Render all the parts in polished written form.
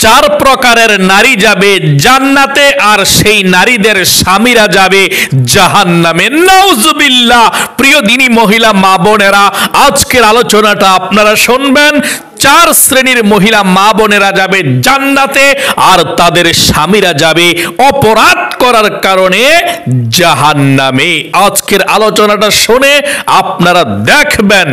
চার প্রকারের নারী যাবে জান্নাতে, আর সেই নারীদের স্বামীরা যাবে জাহান্নামে। নাউজুবিল্লাহ। প্রিয় দিনী মহিলা মা বোনেরা, আজকের আলোচনাটা আপনারা শুনবেন। চার শ্রেণীর মহিলা মা বোনেরা যাবে জান্নাতে, আর তাদের স্বামীরা যাবে অপরাধ করার কারণে জাহান্নামে। আজকের আলোচনাটা শুনে আপনারা দেখবেন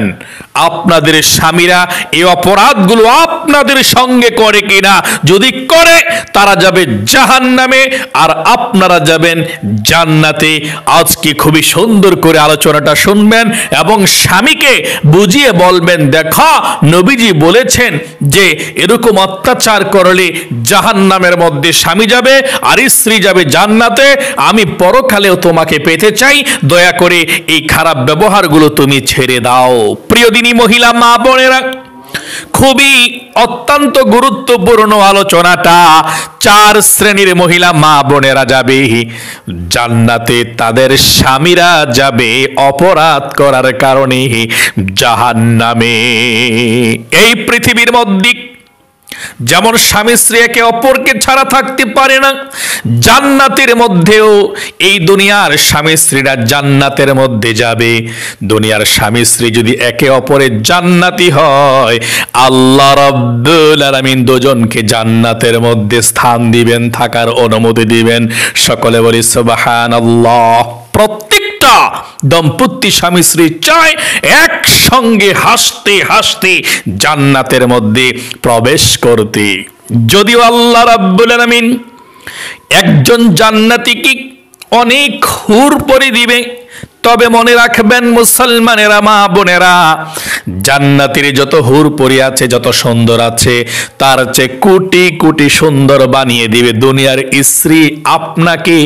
আপনাদের স্বামীরা এই অপরাধগুলো আপনাদের সঙ্গে করে কিনা। যদি করে তারা যাবে জাহান্নামে, আর আপনারা যাবেন জান্নাতে। আজকে খুবই সুন্দর করে আলোচনাটা শুনবেন এবং স্বামীকে বুঝিয়ে বলবেন, দেখা নবীজি বলেছেন যে এরকম অত্যাচার করলে জাহান্নামের মধ্যে স্বামী যাবে আর স্ত্রী যাবে জান্নাতে। আমি পরকালেও তোমাকে পেতে চাই, দয়া করে এই খারাপ ব্যবহারগুলো তুমি ছেড়ে দাও। প্রিয় দিনী মহিলা মা বোনেরা, খুবই অত্যন্ত গুরুত্বপূর্ণ আলোচনাটা। চার শ্রেণীর মহিলা মা বোনেরা যাবে জান্নাতে, তাদের স্বামীরা যাবে অপরাধ করার কারণে জাহান্নামে। এই পৃথিবীর মধ্যে যেমন স্বামী স্ত্রী একে অপরকে ছাড়া থাকতে পারে না, জান্নাতের মধ্যেও এই দুনিয়ার স্বামী স্ত্রীরা জান্নাতের মধ্যে যাবে। দুনিয়ার স্বামী স্ত্রী যদি একে অপরের জান্নাতি হয়, আল্লাহ রাব্বুল আলামিন দুজনকে জান্নাতের মধ্যে স্থান দিবেন, থাকার অনুমতি দিবেন। সকলে বলি সুবহানাল্লাহ। প্রত্যেকটা দম্পতি স্বামী স্ত্রী চায় একসঙ্গে হাসতে হাসতে জান্নাতের মধ্যে প্রবেশ করতে। যদিও আল্লাহ রাব্বুল আলামিন একজন জান্নাতীকে অনেক হুর পরি দিবে, তবে মনে রাখবেন মুসলমানেরা মা বোনেরা, জান্নাতের যত হুর পরি আছে, যত সুন্দর আছে, তার চেয়ে কোটি কোটি সুন্দর বানিয়ে দিবে দুনিয়ার স্ত্রী। আপনাকে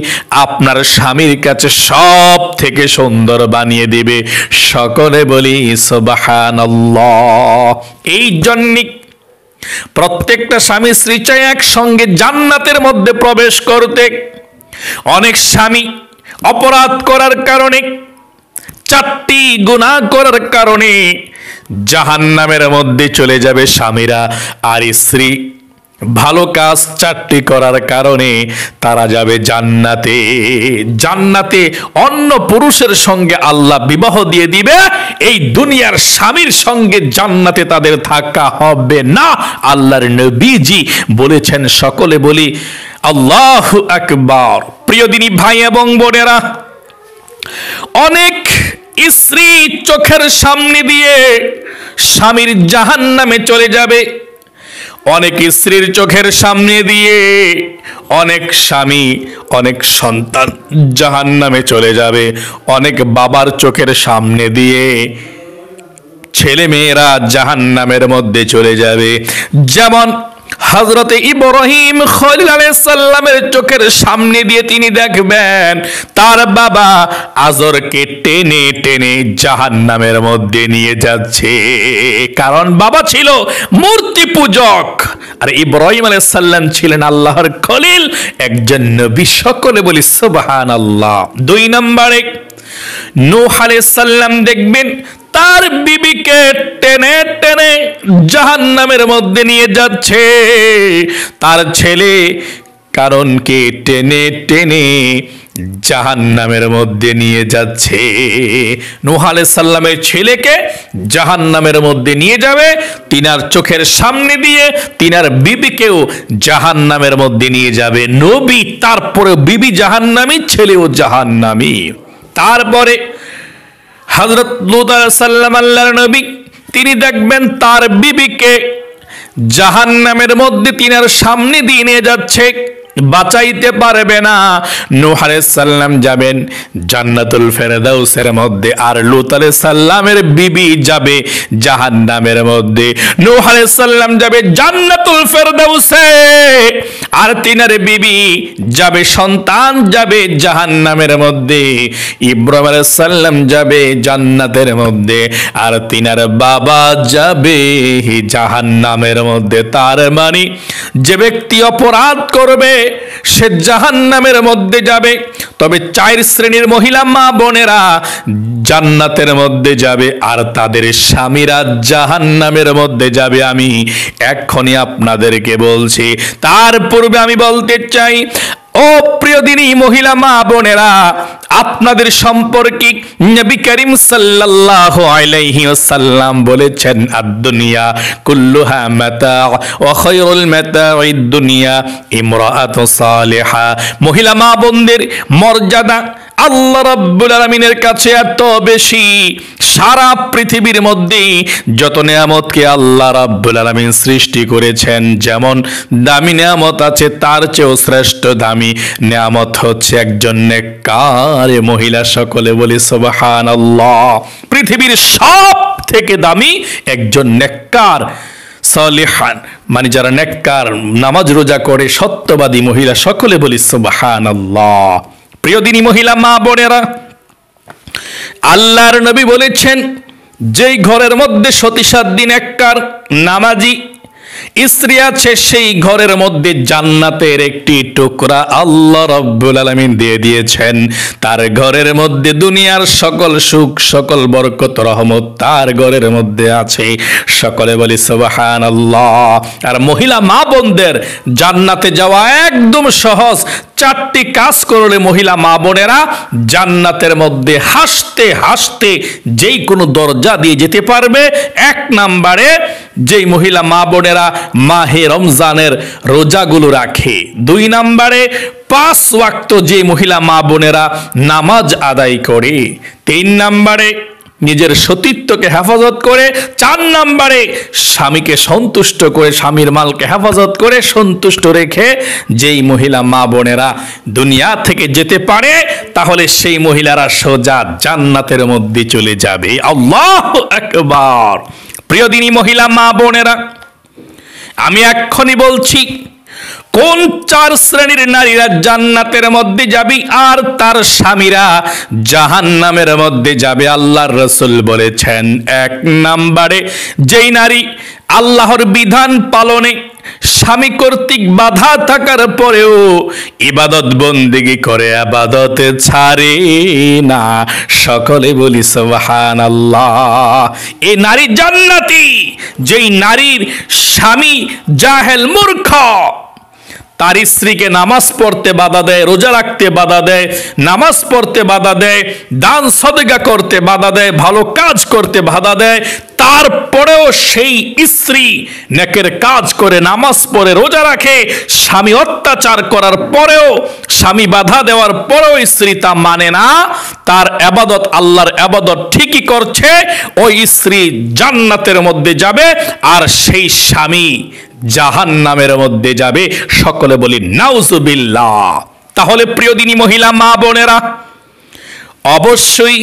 আপনার স্বামীর কাছে সব থেকে সুন্দর বানিয়ে দিবে। সকলে বলি সুবহানাল্লাহ। এই জন্য প্রত্যেকটা স্বামী স্ত্রী চায় একসঙ্গে জান্নাতের মধ্যে প্রবেশ করতে। অনেক স্বামী অপরাধ করার কারণে, চারটি গুনাহ করার কারণে জাহান্নামের মধ্যে চলে যাবে স্বামীরা, আর স্ত্রী ভালো কাজ চারটি করার কারণে তারা যাবে জান্নাতে। জান্নাতে অন্য পুরুষের সঙ্গে আল্লাহ বিবাহ দিয়ে দিবে। এই দুনিয়ার স্বামীর সঙ্গে জান্নাতে তাদের থাকা হবে না। আল্লাহর নবীজি বলেছেন। সকলে বলি আল্লাহু আকবার। প্রিয় দিনী ভাই এবং বোনেরা, অনেক স্ত্রী চোখের সামনে দিয়ে স্বামীর জাহান্নামে চলে যাবে। অনেক স্ত্রীর চোখের সামনে দিয়ে অনেক স্বামী, অনেক সন্তান জাহান্নামে চলে যাবে। অনেক বাবার চোখের সামনে দিয়ে ছেলে মেয়েরা জাহান্নামের মধ্যে চলে যাবে। যেমন হযরতে ইব্রাহিম খলিল আলাইহিস সালামের চোখের সামনে দিয়ে তিনি দেখবেন তার বাবা আজরকে টেনে টেনে জাহান্নামের মধ্যে নিয়ে যাচ্ছে। কারণ বাবা ছিল মূর্তি পূজক, আর ইব্রাহিম আলাইহিস সালাম ছিলেন আল্লাহর খলিল, একজন নবী। সকলে বলি সুবহানাল্লাহ। 2 নম্বরে নূহ আলাইহিস সালাম দেখবেন তার বিবিকে টেনে টেনে জাহান্নামের মধ্যে নিয়ে যাচ্ছে। তার ছেলে কারণকে টেনে টেনে জাহান্নামের মধ্যে নিয়ে যাচ্ছে। নূহ আলাইহিস সালামের ছেলেকে জাহান্নামের মধ্যে নিয়ে যাবে, তিনার চোখের সামনে দিয়ে তিনার বিবিকেও জাহান্নামের মধ্যে নিয়ে যাবে। নবী, তারপরে বিবি জাহান্নামী, ছেলেও জাহান্নামী। তারপরে হযরত লূত আলাইহিস সালাম আল্লাহর নবী, তিনি দেখবেন তার বিবিকে জাহান্নামের মধ্যে তিনার সামনে দিয়ে নিয়ে যাচ্ছে, বাঁচাইতে পারবে না। নূহ আলাইহিস সালাম যাবেন জান্নাতুল ফেরদাউসের মধ্যে, আর লূত আলাইহিস সালামের বিবি যাবে জাহান্নামের মধ্যে। নূহ আলাইহিস সালাম যাবে জান্নাতুল ফেরদাউসে, আর তিনার বিবি যাবে, সন্তান যাবে জাহান্নামের মধ্যে। ইব্রাহিম আলাইহিস সালাম যাবে জান্নাতের মধ্যে, আর তিনার বাবা যাবে জাহান্নামের মধ্যে। তার মানে যে ব্যক্তি অপরাধ করবে সে জাহান্নামের মধ্যে যাবে। তবে 4 শ্রেণীর মহিলা মা বোনেরা জান্নাতের মধ্যে যাবে, আর তাদের স্বামীরা জাহান্নামের মধ্যে যাবে। আমি এক্ষুনি আপনাদেরকে বলছি। তার পূর্বে আমি বলতে চাই, ও প্রিয় দিনী মহিলা মা বোনেরা, আপনাদের সম্পর্কে নবী করিম সাল্লাল্লাহু আলাইহি ওয়াসাল্লাম বলেছেন, আদ-দুনিয়া কুল্লুহা মাতা ওয়া খায়রুল মাতাঈদ দুনিয়া ইমরাআতু সালিহা। মহিলা মা বোনদের মর্যাদা আল্লাহ রাব্বুল আলামিনের কাছে এত বেশি, সারা পৃথিবীর মধ্যে যত নিয়ামতকে আল্লাহ রাব্বুল আলামিন সৃষ্টি করেছেন, যেমন দামি নিয়ামত আছে, তার চেয়েও শ্রেষ্ঠ দামি নিয়ামত হচ্ছে একজন নেককার মহিলা। সকলে বলি সুবহানাল্লাহ। পৃথিবীর সব থেকে দামি একজন নেককার সালিহান, মানে যারা নেককার, নামাজ রোজা করে সত্যবাদী মহিলা। সকলে বলি সুবহানাল্লাহ। প্রিয় দিনী মহিলা মা বোনেরা, আল্লাহর নবী বলেছেন, যেই ঘরের মধ্যে সতীসাধ্যী নেককার নামাজি স্ত্রী আছে, সেই ঘরের মধ্যে জান্নাতের একটি টুকরা আল্লাহ রাব্বুল আলামিন দিয়ে দিয়েছেন। তার ঘরের মধ্যে দুনিয়ার সকল সুখ, সকল বরকত, রহমত তার ঘরের মধ্যে আছে। সকলে বলি সুবহানাল্লাহ। আর মহিলা মা বোনদের জান্নাতে যাওয়া একদম সহজ। 4টি কাজ করলে মহিলা মা বোনেরা জান্নাতের মধ্যে হাসতে হাসতে যেই কোনো দরজা দিয়ে যেতে পারবে। 1 নম্বরে, যেই মহিলা মা বোনেরা মাহে রমজানের রোজাগুলো রাখে। 2 নম্বরে, 5 ওয়াক্ত যে মহিলা মা বোনেরা নামাজ আদায় করে। 3 নম্বরে, নিজের সতীত্বকে হেফাজত করে। 4 নম্বরে, স্বামীকে সন্তুষ্ট করে, স্বামীর মালকে হেফাজত করে সন্তুষ্ট রেখে যেই মহিলা মা বোনেরা দুনিয়া থেকে যেতে পারে, তাহলে সেই মহিলারা সোজা জান্নাতের মধ্যে চলে যাবে। আল্লাহু আকবার। প্রিয় দিনী মহিলা মা বোনেরা, আমি এক্ষুনি বলছি, কোন 4 শ্রেণীর নারীরা জান্নাতের মধ্যে যাবে আর তার স্বামীরা জাহান্নামের মধ্যে যাবে। আল্লাহর রাসূল বলেছেন, 1 নম্বরে, যেই নারী আল্লাহর বিধান পালনে স্বামী কর্তৃক বাধা থাকার পরেও ইবাদত বন্দেগী করে, ইবাদতে ছাড়ে না। সকলে বলি সুবহানাল্লাহ। এই নারী জান্নাতি। যেই নারীর স্বামী জাহেল, মূর্খ, তার স্ত্রীকে নামাজ পড়তে বাধা দেয়, রোজা রাখতে বাধা দেয়, নামাজ পড়তে বাধা দেয়, দান সদকা করতে বাধা দেয়, ভালো কাজ করতে বাধা দেয়, তারপরেও সেই স্ত্রী নেকের কাজ করে, নামাজ পড়ে, রোজা রাখে, স্বামী অত্যাচার করার পরেও, স্বামী বাধা দেওয়ার পরেও স্ত্রী তা মানে না, তার ইবাদত, আল্লাহর ইবাদত ঠিকই করছে, ওই স্ত্রী জান্নাতের মধ্যে যাবে আর সেই স্বামী জাহান্নামের মধ্যে যাবে। সকলে বলি নাউজুবিল্লাহ। তাহলে প্রিয় দিনী মহিলা মা বোনেরা, অবশ্যই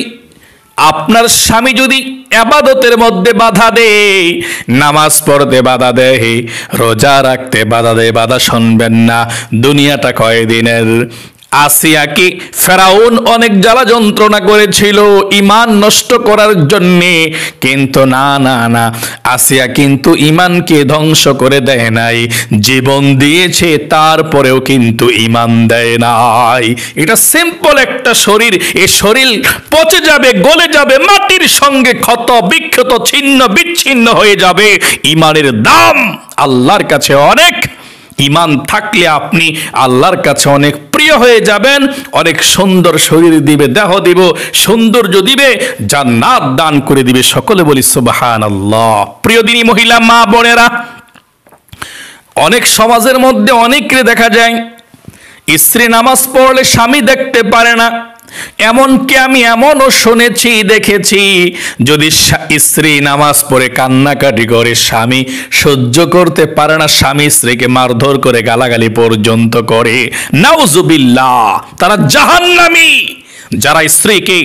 আপনার স্বামী যদি ইবাদতের মধ্যে বাধা দেয়, নামাজ পড়তে বাধা দেয়, রোজা রাখতে বাধা দেয়, বাধা শুনবেন না। দুনিয়াটা কয়দিনের। আসিয়াকে ফেরাউন অনেক জ্বালা যন্ত্রণা করেছিল ঈমান নষ্ট করার জন্যে, কিন্তু না, আসিয়া কিন্তু ঈমানকে ধ্বংস করে দেয় নাই, জীবন দিয়েছে, তারপরেও কিন্তু ঈমান দেয় নাই। এটা সিম্পল একটা শরীর, এই শরীর পচে যাবে, গলে যাবে, মাটির সঙ্গে ক্ষত বিক্ষত, ছিন্ন বিচ্ছিন্ন হয়ে যাবে। ঈমানের দাম আল্লাহর কাছে অনেক। ঈমান থাকলে আপনি আল্লাহর কাছে অনেক প্রিয় হয়ে যাবেন। অনেক সুন্দর শরীর দিবে, দেহ দিব, সৌন্দর্য দিবে, জান্নাত দান করে দিবে। সকলে বলি সুবহানাল্লাহ। প্রিয় দিনী মহিলা মা বোনেরা, অনেক সমাজের মধ্যে অনেককে দেখা যায় স্ত্রী নামাজ পড়লে স্বামী দেখতে পারে না। এমনকি আমি এমনও শুনেছি, দেখেছি, যদি স্ত্রী নামাজ পড়ে কান্নাকাটি করে, স্বামী সহ্য করতে পারে না, স্বামী স্ত্রীকে মারধর করে, গালাগালি পর্যন্ত করে। নাউজুবিল্লাহ। তারা জাহান্নামী, যারা স্ত্রীকে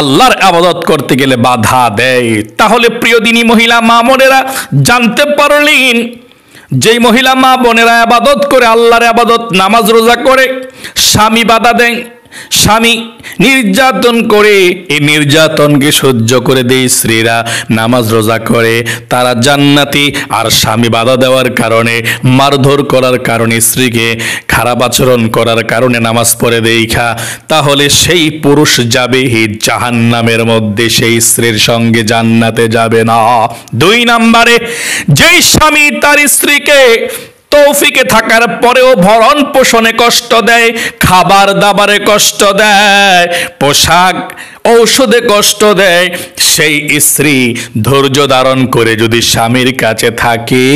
আল্লাহর ইবাদত করতে গেলে বাধা দেয়। তাহলে প্রিয় দিনী মহিলা মা বোনেরা, জানতে পারলেন, যেই মহিলা মা বোনেরা ইবাদত করে, আল্লাহর ইবাদত, নামাজ রোজা করে, স্বামী বাধা দেয়, স্বামী নির্যাতন করে, এই নির্যাতনকে সহ্য করে দেয় স্ত্রীরা, নামাজ রোজা করে, তারা জান্নাতি। আর স্বামী বাধা দেওয়ার কারণে, মারধর করার কারণে, স্ত্রীকে খারাপ আচরণ করার কারণে নামাজ পড়ে দেখা, তাহলে সেই পুরুষ যাবে জাহান্নামের মধ্যে, সেই স্ত্রীর সঙ্গে জান্নাতে যাবে না। 2 নম্বরে, যেই স্বামী তার স্ত্রীকে তৌফিকে থাকার পরেও ভরণ পোষণে কষ্ট দেয়, খাবার দাবারে কষ্ট দেয়, পোশাক ঔষধে কষ্ট দেয়, সেই স্ত্রী ধৈর্য ধারণ করে যদি স্বামীর কাছে থাকে,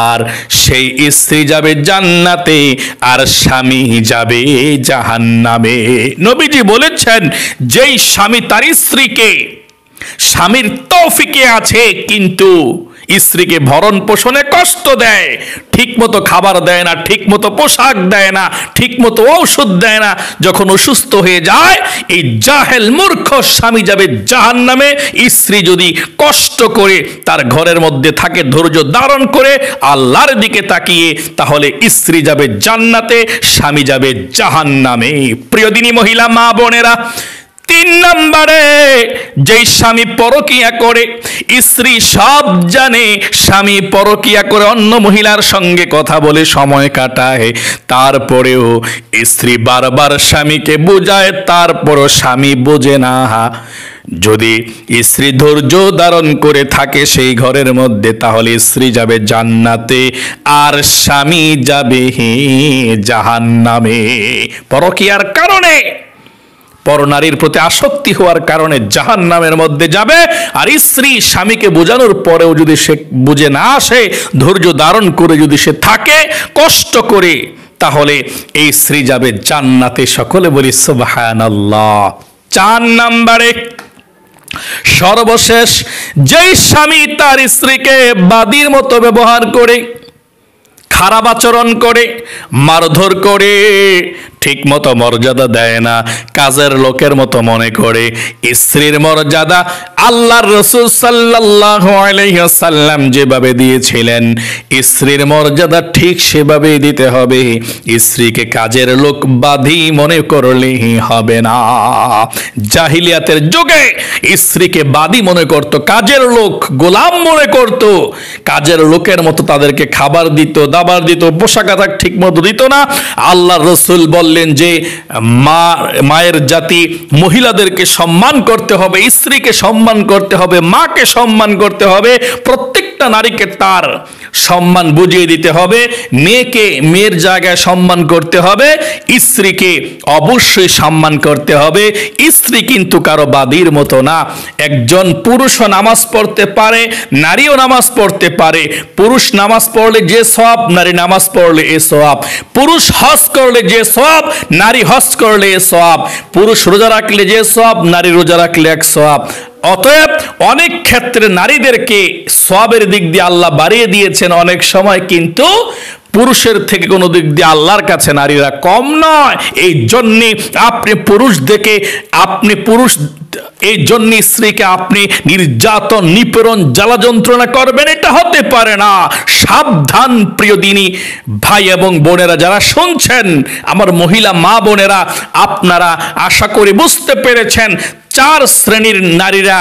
আর সেই স্ত্রী যাবে জান্নাতে, আর স্বামী যাবে জাহান্নামে। নবীজি বলেছেন, যেই স্বামী তার স্ত্রীকে, স্বামীর তৌফিকে আছে কিন্তু স্ত্রীকে ভরণ পোষণে কষ্ট দেয়, ঠিক মতো খাবার দেয় না, ঠিক মতো পোশাক দেয় না, ঠিক মতো ঔষধ দেয় না, যখন অসুস্থ হয়ে যায়, এই জাহেল মূর্খ স্বামী যাবে জাহান্নামে। স্ত্রী যদি কষ্ট করে তার ঘরের মধ্যে থাকে, ধৈর্য ধারণ করে আল্লাহর দিকে তাকিয়ে, তাহলে স্ত্রী যাবে জান্নাতে, স্বামী যাবে জাহান্নামে। প্রিয় দিনী মহিলা মা বোনেরা, 3 নম্বরে, যেই স্বামী পরকিয়া করে, স্ত্রী সব জানে, স্বামী পরকিয়া করে অন্য মহিলার সঙ্গে কথা বলে সময় কাটায়, তারপরেও স্ত্রী বারবার স্বামীকে বোঝায়, তারপরও স্বামী বোঝে না। যদি স্ত্রী ধৈর্য ধারণ করে থাকে সেই ঘরের মধ্যে, তাহলে স্ত্রী যাবে জান্নাতে, আর স্বামী যাবে জাহান্নামে। পরকিয়ার কারণে, পরনারীর প্রতি আসক্তি হওয়ার কারণে জাহান্নামের মধ্যে যাবে। আর স্ত্রী স্বামীকে বোঝানোর পরেও যদি সে বুঝে না আসে, ধৈর্য ধারণ করে যদি সে থাকে কষ্ট করে, তাহলে এই স্ত্রী যাবে জান্নাতে। সকলে বলি সুবহানাল্লাহ। 4 নম্বরে, সর্বশেষ, যেই স্বামী তার স্ত্রীকে বাদীর মতো ব্যবহার করে, খারাপ আচরণ করে, মারধর করে, ঠিক মতো মর্যাদা দেয় না, কাজের লোকের মতো মনে করে, স্ত্রীর মর্যাদা আল্লাহর রাসূল সাল্লাল্লাহু আলাইহি ওয়াসাল্লাম যেভাবে দিয়েছিলেন, স্ত্রীর মর্যাদা ঠিক সেভাবেই দিতে হবে। স্ত্রীকে কাজের লোক বাঁধি মনে করলেই হবে না। জাহিলিয়াতের যুগে স্ত্রীকে বাদী মনে করত, কাজের লোক, গোলাম মনে করত, কাজের লোকের মতো তাদেরকে খাবার দিত, দাবার দিত, পোশাক আশাক ঠিক মতো দিত না। আল্লাহর রাসূল বললেন যে মায়ের জাতি মহিলাদেরকে সম্মান করতে হবে, স্ত্রীকে সম্মান করতে হবে, মাকে সম্মান করতে হবে, প্রত্যেকটা নারীকে তার সম্মান বুঝিয়ে দিতে হবে, মেয়েকে মেয়ের জায়গায় সম্মান করতে হবে, স্ত্রীকে অবশ্যই সম্মান করতে হবে। স্ত্রী কিন্তু কারো বাদীর মতো না। একজন পুরুষও নামাজ পড়তে পারে, নারীও নামাজ পড়তে পারে। পুরুষ নামাজ পড়লে যে সওয়াব, নারী নামাজ পড়লে এ সওয়াব। পুরুষ হজ করলে যে সওয়াব, নারী হজ করলে এ সওয়াব। পুরুষ রোজা রাখলে যে সওয়াব, নারী রোজা রাখলে এক সওয়াব। অতএব অনেক ক্ষেত্রে নারীদেরকে সওয়াবের দিক দিয়ে আল্লাহ বাড়িয়ে দিয়েছেন অনেক সময়, কিন্তু পুরুষের থেকে কোনো দিক দিয়ে আল্লাহর কাছে নারীরা কম নয়। এই জন্যে আপনি পুরুষ দেখে, আপনি পুরুষ এই জন্য স্ত্রীকে আপনি নির্যাতন, নিপীড়ন, জ্বালা যন্ত্রণা করবেন, এটা হতে পারে না। সাবধান প্রিয় দিনী ভাই এবং বোনেরা, যারা শুনছেন, আমার মহিলা মা বোনেরা, আপনারা আশা করি বুঝতে পেরেছেন 4 শ্রেণীর নারীরা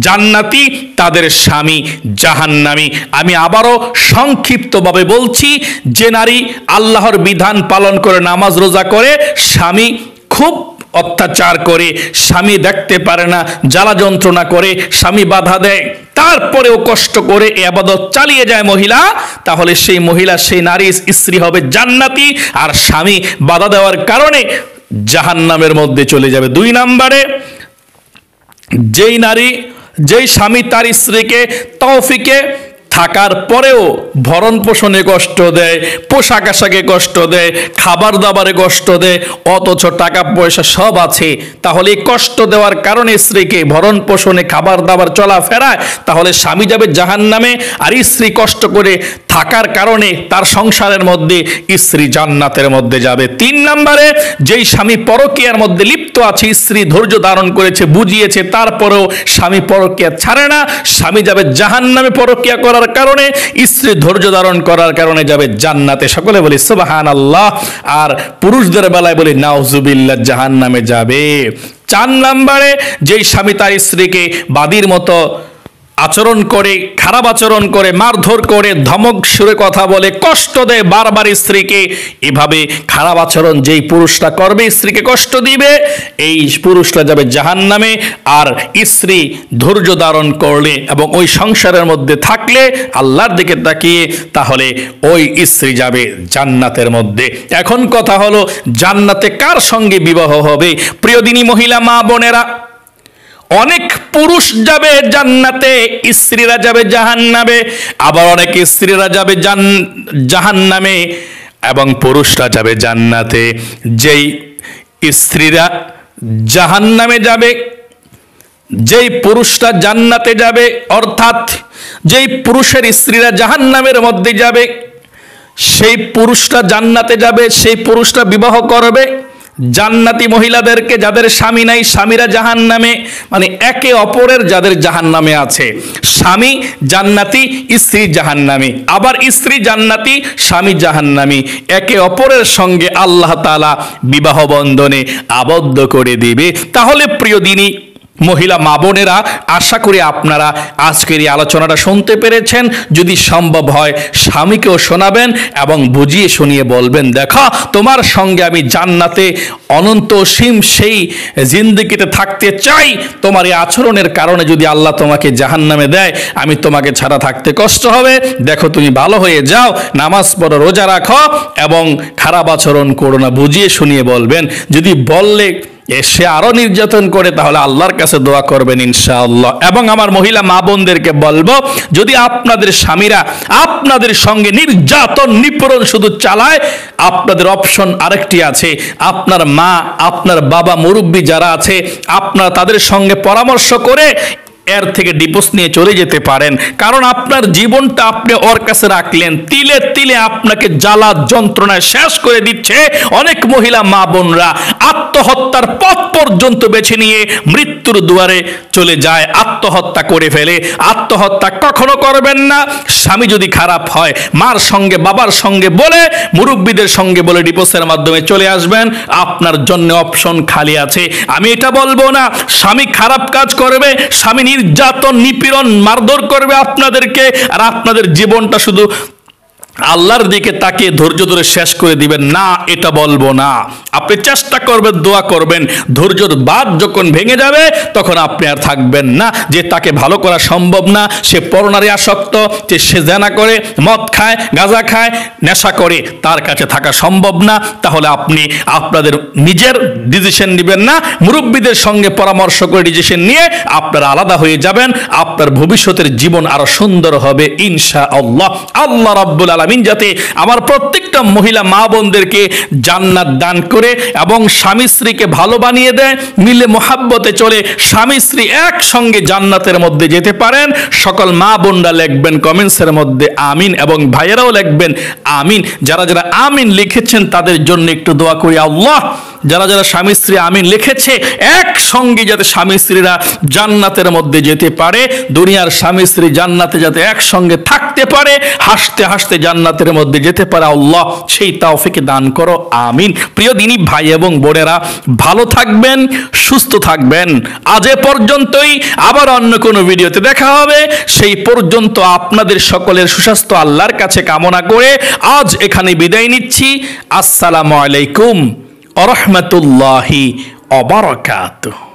জান্নাতি, তাদের স্বামী জাহান্নামী। আমি আবারও সংক্ষিপ্তভাবে বলছি, যে নারী আল্লাহর বিধান পালন করে, নামাজ রোজা করে, স্বামী খুব অত্যাচার করে, স্বামী দেখতে পারে না, জ্বালা যন্ত্রণা করে, স্বামী বাধা দেয়, তারপরেও কষ্ট করে ইবাদত চালিয়ে যায় মহিলা, তাহলে সেই মহিলা, সেই নারী, স্ত্রী হবে জান্নাতি, আর স্বামী বাধা দেওয়ার কারণে জাহান্নামের মধ্যে চলে যাবে। 2 নম্বরে, যেই স্বামী তার স্ত্রীকে তৌফিকে থাকার পরেও ভরণ পোষণে কষ্ট দেয়, পোশাক আশাকে কষ্ট দেয়, খাবার দাবারে কষ্ট দেয়, অথচ টাকা পয়সা সব আছে, তাহলে এই কষ্ট দেওয়ার কারণে স্ত্রীকে ভরণ পোষণে, খাবার দাবার চলাফেরায়, তাহলে স্বামী যাবে জাহান্নামে, আর স্ত্রী কষ্ট করে থাকার কারণে তার সংসারের মধ্যে স্ত্রী জান্নাতের মধ্যে যাবে। 3 নম্বরে, যেই স্বামী পরকীয়ার মধ্যে লিপ্ত আছে, স্ত্রী ধৈর্য ধারণ করেছে, বুঝিয়েছে, তারপরেও স্বামী পরকীয়া ছাড়ে না, স্বামী যাবে জাহান্নামে পরকীয়া করার করার কারণে, স্ত্রী ধৈর্য ধারণ করার কারণে যাবে জান্নাতে। সকলে বলি সুবহানাল্লাহ। আর পুরুষদের বেলায় বলি নাউজুবিল্লাহ, জাহান্নামে যাবে। 4 নম্বরে, যেই স্বামী তার স্ত্রীকে বাদীর মতো আচরণ করে, খারাপ আচরণ করে, মারধর করে, ধমক সুরে কথা বলে, কষ্ট দেয় বারবার স্ত্রীকে, এভাবে খারাপ আচরণ যেই পুরুষটা করবে, স্ত্রীকে কষ্ট দিবে, এই পুরুষটা যাবে জাহান্নামে। আর স্ত্রী ধৈর্য ধারণ করলে এবং ওই সংসারের মধ্যে থাকলে, আল্লাহর দিকে তাকিয়ে, তাহলে ওই স্ত্রী যাবে জান্নাতের মধ্যে। এখন কথা হলো, জান্নাতে কার সঙ্গে বিবাহ হবে? প্রিয় দিনী মহিলা মা বোনেরা, অনেক পুরুষ যাবে জান্নাতে, স্ত্রীরা যাবে জাহান্নামে। আবার অনেক স্ত্রীরা যাবে জাহান্নামে এবং পুরুষরা যাবে জান্নাতে। যেই স্ত্রীরা জাহান্নামে যাবে, যেই পুরুষরা জান্নাতে যাবে, অর্থাৎ যেই পুরুষের স্ত্রীরা জাহান্নামের মধ্যে যাবে, সেই পুরুষরা জান্নাতে যাবে, সেই পুরুষরা বিবাহ করবে জান্নাতি মহিলাদেরকে, যাদের স্বামী নাই, স্বামীরা জাহান্নামে। মানে একে অপরের যাদের জাহান্নামে আছে, স্বামী জান্নাতি, স্ত্রী জাহান্নামী, আবার স্ত্রী জান্নাতি, স্বামী জাহান্নামী, একে অপরের সঙ্গে আল্লাহ তাআলা বিবাহ বন্ধনে আবদ্ধ করে দিবে। তাহলে প্রিয় দিনী মহিলা মা বোনেরা, আশা করি আপনারা আজকের এই আলোচনাটা শুনতে পেরেছেন। যদি সম্ভব হয় স্বামীকেও শোনাবেন এবং বুঝিয়ে শুনিয়ে বলবেন, দেখা তোমার সঙ্গে আমি জান্নাতে অনন্ত সীম সেই জিন্দেগিতে থাকতে চাই। তোমার এই আচরণের কারণে যদি আল্লাহ তোমাকে জাহান্নামে দেয়, আমি তোমাকে ছাড়া থাকতে কষ্ট হবে। দেখো তুমি ভালো হয়ে যাও, নামাজ পড়ো, রোজা রাখো এবং খারাপ আচরণ করো না। বুঝিয়ে শুনিয়ে বলবেন। যদি বললে সে আরো নির্যাতন করে, তাহলে আল্লাহর কাছে দোয়া করবেন ইনশাআল্লাহ। এবং আমার মহিলা মা বোনদেরকে বলবো, যদি আপনাদের স্বামীরা আপনাদের সঙ্গে নির্যাতন নিপীড়ন শুধু চালায়, আপনাদের অপশন আরেকটি আছে। আপনার মা, আপনার বাবা, মুরব্বী যারা আছে, আপনারা তাদের সঙ্গে পরামর্শ করে এর থেকে ডিভোর্স নিয়ে চলে যেতে পারেন। কারণ আপনার জীবনটা আপনি ওর কাছে রাখলেন, তিলে তিলে আপনাকে জ্বালা যন্ত্রণায় শেষ করে দিচ্ছে। অনেক মহিলা মা বোনরা আত্মহত্যার পথ পর্যন্ত বেছে নিয়ে মৃত্যুর দুয়ারে চলে যায়, আত্মহত্যা করে ফেলে। আত্মহত্যা কখনো করবেন না। স্বামী যদি খারাপ হয়, মার সঙ্গে, বাবার সঙ্গে বলে, মুরব্বীদের সঙ্গে বলে ডিভোর্সের মাধ্যমে চলে আসবেন। আপনার জন্য অপশন খালি আছে। আমি এটা বলবো না স্বামী খারাপ কাজ করবে, স্বামী নির্যাতন নিপীড়ন মারধর করবে আপনাদেরকে, আর আপনাদের জীবনটা শুধু আল্লাহর দিকে তাকিয়ে ধৈর্য ধরে শেষ করে দিবেন, না, এটা বলবো না। আপনি চেষ্টা করবেন, দোয়া করবেন। ধৈর্যর বাঁধ যখন ভেঙে যাবে, তখন আপনি আর থাকবেন না। যে তাকে ভালো করা সম্ভব না, সে পরনারী আসক্ত, যে সে জেনা করে, মদ খায়, গাঁজা খায়, নেশা করে, তার কাছে থাকা সম্ভব না। তাহলে আপনি আপনাদের নিজের ডিসিশন নেবেন না, মুরব্বীদের সঙ্গে পরামর্শ করে ডিসিশন নিয়ে আপনারা আলাদা হয়ে যাবেন। আপনার ভবিষ্যতের জীবন আরো সুন্দর হবে ইনশাআল্লাহ। আল্লাহ রাব্বুল আলামিন যাতে আমার প্রত্যেকটা মহিলা মা বোনদেরকে জান্নাত দান করে এবং স্বামী স্ত্রীকে ভালো বানিয়ে দেয়, মিলে মোহাব্বতে চলে স্বামী স্ত্রী একসঙ্গে জান্নাতের মধ্যে যেতে পারেন। সকল মা বোনরা লিখবেন কমেন্টসের মধ্যে আমিন, এবং ভাইয়েরাও লিখবেন আমিন। যারা যারা আমিন লিখেছেন তাদের জন্য একটু দোয়া করি। আল্লাহ, যারা যারা স্বামী স্ত্রী আমিন লিখেছে, একসঙ্গে যাতে স্বামী স্ত্রীরা জান্নাতের মধ্যে যেতে পারে, দুনিয়ার স্বামী স্ত্রী জান্নাতে যাতে একসঙ্গে থাকতে পারে, হাসতে হাসতে জান্নাতের মধ্যে যেতে পারে, আল্লাহ সেই তৌফিক দান করো, আমিন। প্রিয় দিনী ভাই এবং বোনেরা, ভালো থাকবেন, সুস্থ থাকবেন। আজ এ পর্যন্তই, আবার অন্য কোনো ভিডিওতে দেখা হবে। সেই পর্যন্ত আপনাদের সকলের সুস্বাস্থ্য আল্লাহর কাছে কামনা করে আজ এখানে বিদায় নিচ্ছি। আসসালামু আলাইকুম ওয়া রাহমাতুল্লাহি ওয়া বারাকাতুহু।